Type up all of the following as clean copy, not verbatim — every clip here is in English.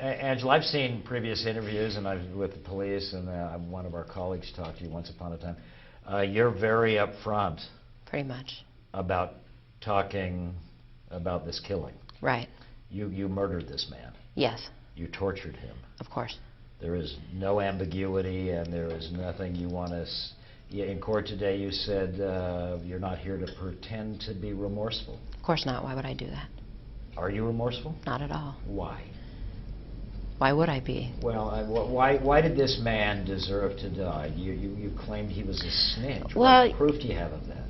Angela, I've seen previous interviews and I've with the police, and one of our colleagues talked to you once upon a time. You're very upfront. Pretty much. About talking about this killing. Right. You murdered this man. Yes. You tortured him. Of course. There is no ambiguity, and there is nothing you want to... In court today, you said you're not here to pretend to be remorseful. Of course not. Why would I do that? Are you remorseful? Not at all. Why? Why would I be? Well, why did this man deserve to die? You claimed he was a snitch. Well, what proof do you have of that?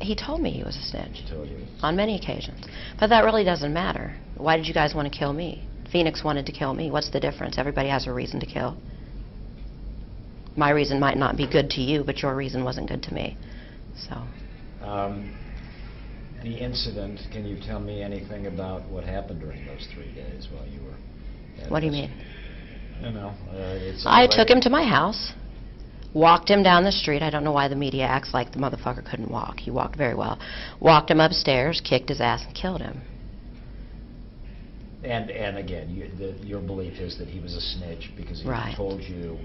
He told me he was a snitch. He told you. On many occasions. But that really doesn't matter. Why did you guys want to kill me? Phoenix wanted to kill me. What's the difference? Everybody has a reason to kill. My reason might not be good to you, but your reason wasn't good to me. So. The incident, can you tell me anything about what happened during those 3 days while you were... What do you mean? No. I took him to my house, walked him down the street. I don't know why the media acts like the motherfucker couldn't walk. He walked very well. Walked him upstairs, kicked his ass, and killed him. And again, your belief is that he was a snitch because he right. told you...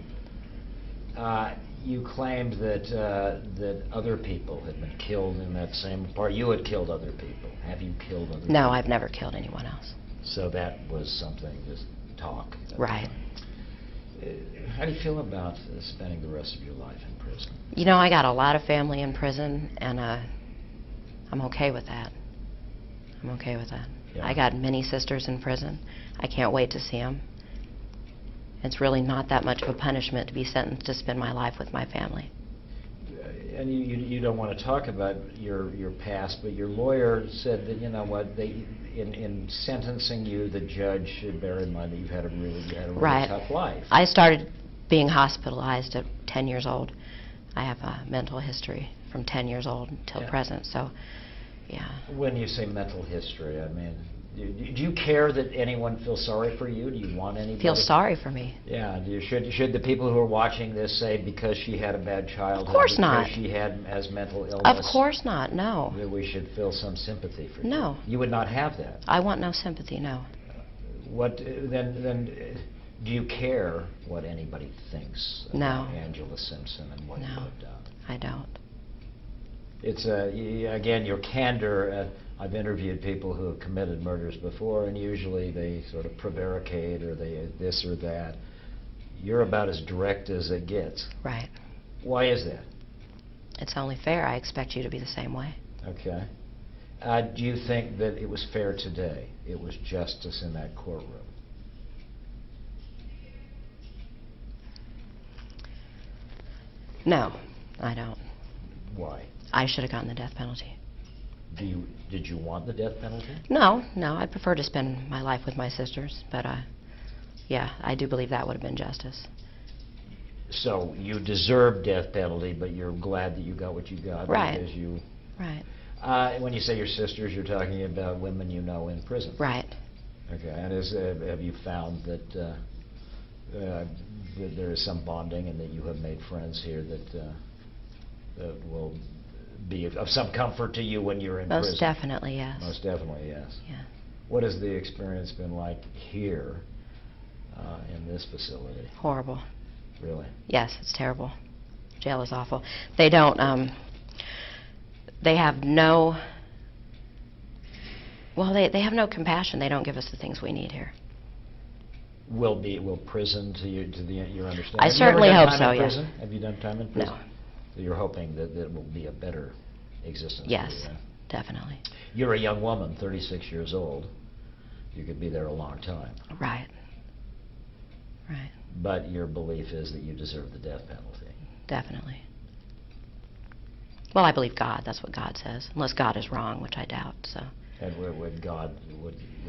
you claimed that other people had been killed in that same part. You had killed other people. Have you killed other people? No, I've never killed anyone else. So that was something to talk about. Right. How do you feel about spending the rest of your life in prison? You know, I got a lot of family in prison, and I'm okay with that. I'm okay with that. Yeah. I got many sisters in prison. I can't wait to see them. It's really not that much of a punishment to be sentenced to spend my life with my family. And you don't want to talk about your past, but your lawyer said that, you know what, in sentencing you, the judge should bear in mind that you had a really right. tough life. I started being hospitalized at 10 years old. I have a mental history from 10 years old until yeah. present, so yeah. When you say mental history, I mean, do you care that anyone feels sorry for you? Do you want anybody? Feel sorry for me? Yeah. Should the people who are watching this say because she had a bad childhood, of course not. Because she has mental illness? Of course not. No. That we should feel some sympathy for you? No. You would not have that. I want no sympathy. No. What then? Do you care what anybody thinks about Angela Simpson and what you have done? I don't. It's again your candor. I've interviewed people who have committed murders before, and usually they sort of prevaricate or they this or that. You're about as direct as it gets. Right. Why is that? It's only fair. I expect you to be the same way. Okay. Do you think that it was fair today? It was justice in that courtroom? No, I don't. Why? I should have gotten the death penalty. Did you want the death penalty? No. I prefer to spend my life with my sisters, but yeah, I do believe that would have been justice. So you deserve death penalty, but you're glad that you got what you got. Right. Because you... Right. When you say your sisters, you're talking about women you know in prison. Right. Okay. And have you found that there is some bonding and that you have made friends here that will be of some comfort to you when you're in prison? Most definitely, yes. Most definitely, yes. Yeah. What has the experience been like here in this facility? Horrible. Really? Yes, it's terrible. Jail is awful. They don't, they have no, well, they have no compassion. They don't give us the things we need here. Will prison to your understanding? I certainly hope so, yes. yes. Have you done time in prison? No. So you're hoping that it will be a better existence? Yes, for you, definitely. You're a young woman, 36 years old. You could be there a long time. Right. Right. But your belief is that you deserve the death penalty. Definitely. Well, I believe God. That's what God says. Unless God is wrong, which I doubt. So. And would God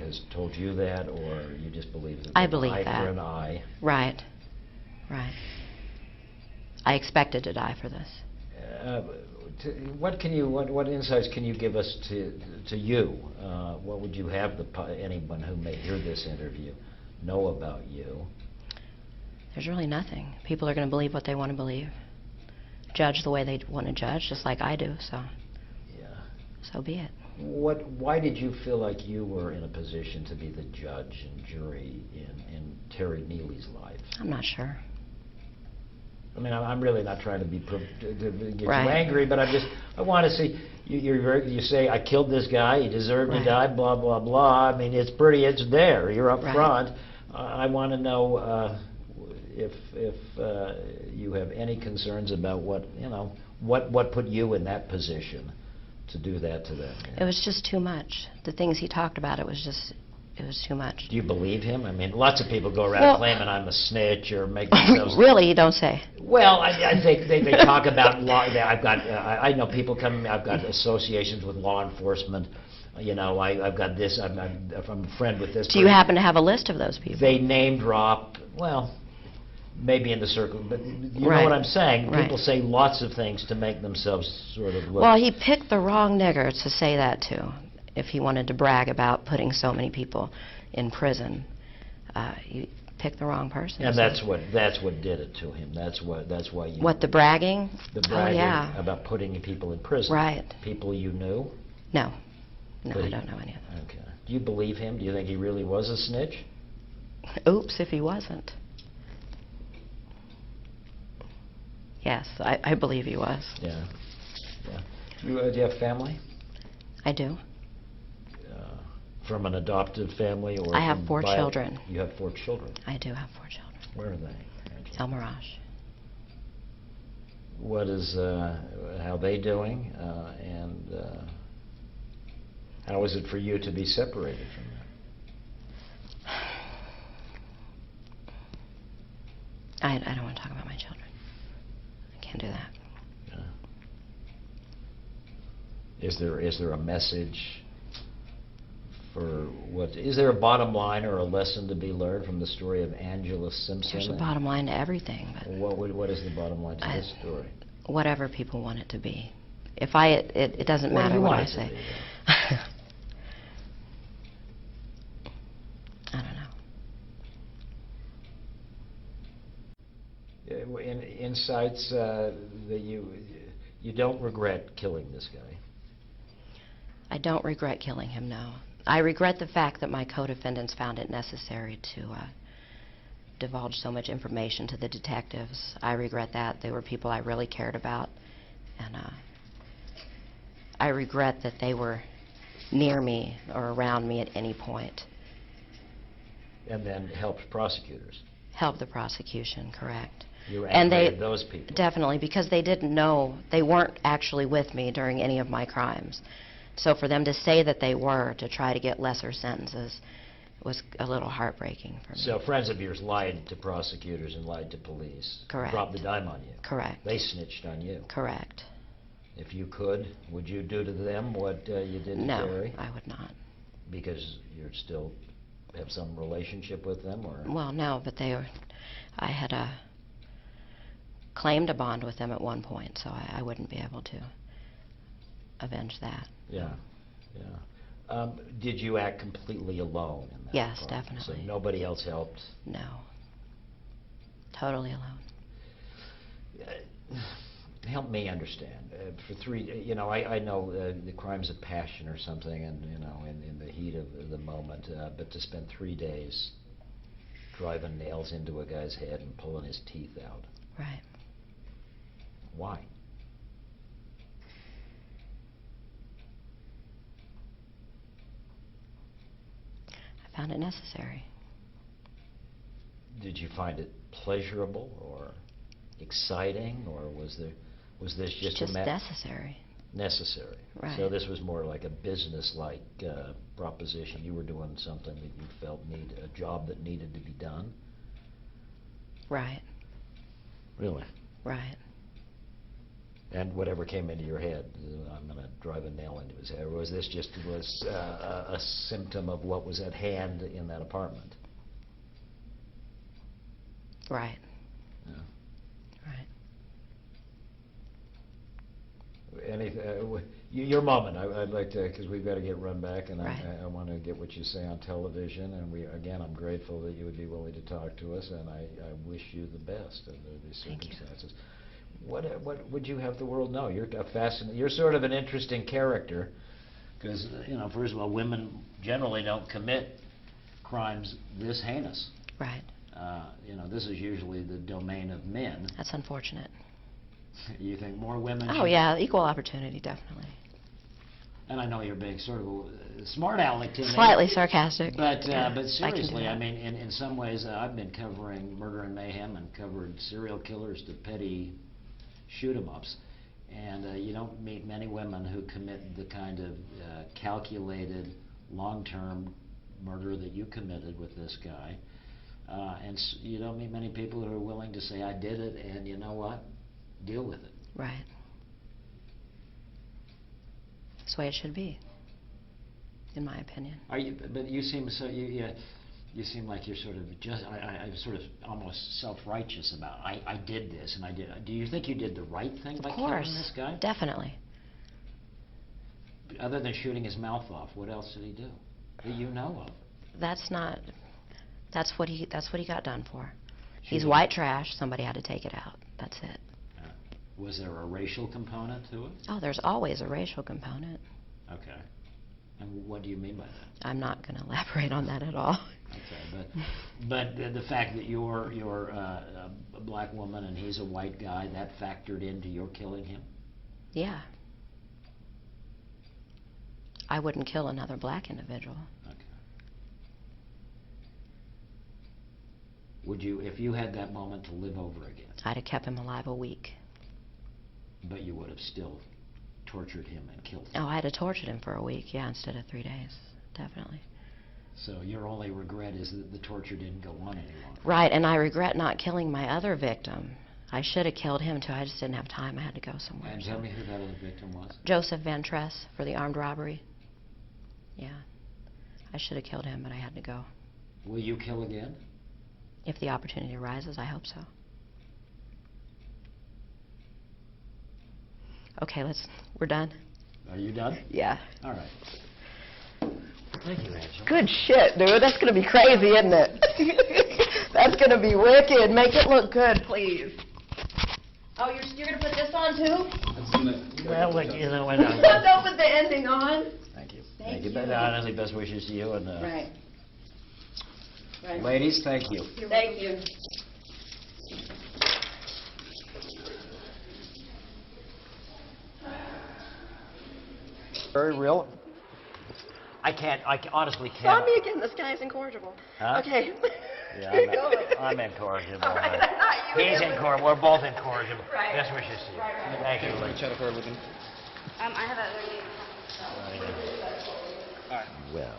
has told you that, or you just believe that? I believe eye that. for an eye. Right. Right. I expected to die for this. What insights can you give us to you? What would you have anyone who may hear this interview know about you? There's really nothing. People are going to believe what they want to believe. Judge the way they want to judge, just like I do, so. Yeah. So be it. Why did you feel like you were in a position to be the judge and jury in Terry Neely's life? I'm not sure. I mean, I'm really not trying to be to get you Right. angry, but I want to see you say I killed this guy, he deserved to Right. die, blah blah blah. I mean, it's there. You're up Right. front. I want to know if you have any concerns about what put you in that position to do that to them. It was just too much. The things he talked about, it was too much. Do you believe him? I mean, lots of people go around Well- claiming I'm a snitch or make themselves. Really, you don't say. Well, I think they talk about law. I've got I know people come. I've got associations with law enforcement. I've got this. I'm a friend with this. Do you person. happen to have a list of those people? They name drop. Well, maybe in the circle, but you know Right. what I'm saying. Right. People say lots of things to make themselves sort of look. Well, he picked the wrong nigger to say that to, if he wanted to brag about putting so many people in prison. He picked the wrong person. and so- that's what did it to him. That's why you. What, the bragging? The Oh, bragging yeah. about putting people in prison. Right. People you knew. No. No, But I he- don't know any of them. Okay. Do you believe him? Do you think he really was a snitch? Oops, if he wasn't. Yes, I believe he was. Yeah. Yeah. Do you have family? I do. From an adopted family or? I have from 4 children. You have 4 children. I do have 4 children. Where are they? Angela? Selmaraj. What is how they doing? And how is it for you to be separated from them? I don't want to talk about my children. I can't do that. Yeah. Is there a message for what? Is there a bottom line or a lesson to be learned from the story of Angela Simpson? There's a bottom line to everything, but What is the bottom line to this story? whatever people want it to be. If it doesn't What do matter you what want I it to say. be, I don't know. Insights that you don't regret killing this guy. I don't regret killing him, no. I regret the fact that my co-defendants found it necessary to divulge so much information to the detectives. I regret that. They were people I really cared about. And I regret that they were near me or around me at any point. And then helped prosecutors. Help the prosecution, correct. You were And angry they at those people. Definitely, because they didn't know, they weren't actually with me during any of my crimes. So for them to say that they were, to try to get lesser sentences, was a little heartbreaking for me. So friends of yours lied to prosecutors and lied to police. Correct. Dropped the dime on you. Correct. They snitched on you. Correct. If you could, would you do to them what you did to No, Terry? I would not. Because you still have some relationship with them, or? Well, no, but I had claimed a bond with them at one point, so I wouldn't be able to avenge that. Yeah, yeah. Did you act completely alone in that? Yes, crime? definitely. So nobody else helped? No. Totally alone. Help me understand. For 3, I know the crimes of passion or something, and in the heat of the moment. But to spend 3 days driving nails into a guy's head and pulling his teeth out. Right. Why? I found it necessary. Did you find it pleasurable or exciting, or was this It's just just necessary. necessary? Right. So this was more like a business-like proposition. You were doing something that you felt a job that needed to be done. Right. Really. Right. And whatever came into your head, I'm going to drive a nail into his head. Or was this just a symptom of what was at hand in that apartment? Right. Yeah. Right. Your moment. I'd like to, because we've got to get run back, and Right. I want to get what you say on television. And I'm grateful that you would be willing to talk to us, and I wish you the best under these Thank you. circumstances. What would you have the world know? You're You're sort of an interesting character, because first of all, women generally don't commit crimes this heinous. Right. this is usually the domain of men. That's unfortunate. You think more women Oh, should- yeah, equal opportunity, definitely. And I know you're being sort of a smart aleck to me. Slightly sarcastic. But Yeah, but I can do seriously, I that. mean, in some ways, I've been covering murder and mayhem and covered serial killers to petty shoot-'em-ups, and you don't meet many women who commit the kind of calculated, long-term murder that you committed with this guy, and you don't meet many people who are willing to say, "I did it," and you know what? Deal with it. Right. That's the way it should be, in my opinion. Are you? But you seem so. You seem like you're sort of just. I'm sort of almost self-righteous about. I did this, and I did. Do you think you did the right thing by Of killing course. this guy? Definitely. Other than shooting his mouth off, what else did he do that you know of? That's not. That's what he got done for. He's Shooting. white trash. Somebody had to take it out. That's it. Was there a racial component to it? Oh, there's always a racial component. Okay. And what do you mean by that? I'm not going to elaborate on that at all. Okay, but the fact that you're a black woman and he's a white guy, that factored into your killing him? Yeah. I wouldn't kill another black individual. Okay. Would you, if you had that moment to live over again, I'd have kept him alive a week. but you would have still tortured him and killed him? Oh, I'd have tortured him for a week, yeah, instead of 3 days. Definitely. So your only regret is that the torture didn't go on any longer? Right, and I regret not killing my other victim. I should have killed him too. I just didn't have time. I had to go somewhere. And tell me who that other victim was? Joseph Van Tress for the armed robbery. Yeah. I should have killed him, but I had to go. Will you kill again? If the opportunity arises, I hope so. Okay, we're done? Are you done? Yeah. All right. Thank you, Angela. Good shit, dude. That's going to be crazy, isn't it? That's going to be wicked. Make it look good, please. Oh, you're going to put this on, too? Well, look, Don't put the ending on. Thank you. Thank you. you. But honestly, best wishes to you. And Right. ladies, thank you. Thank you. Very real. I honestly Saw can't. me again. This guy's incorrigible. Huh? Okay. Yeah, Keep going. I'm incorrigible. All right, not you. He's incorrigible. We're both incorrigible. Right. Best wishes to you. Right. Thank you. Can we chat for everything? I have a All right. Well.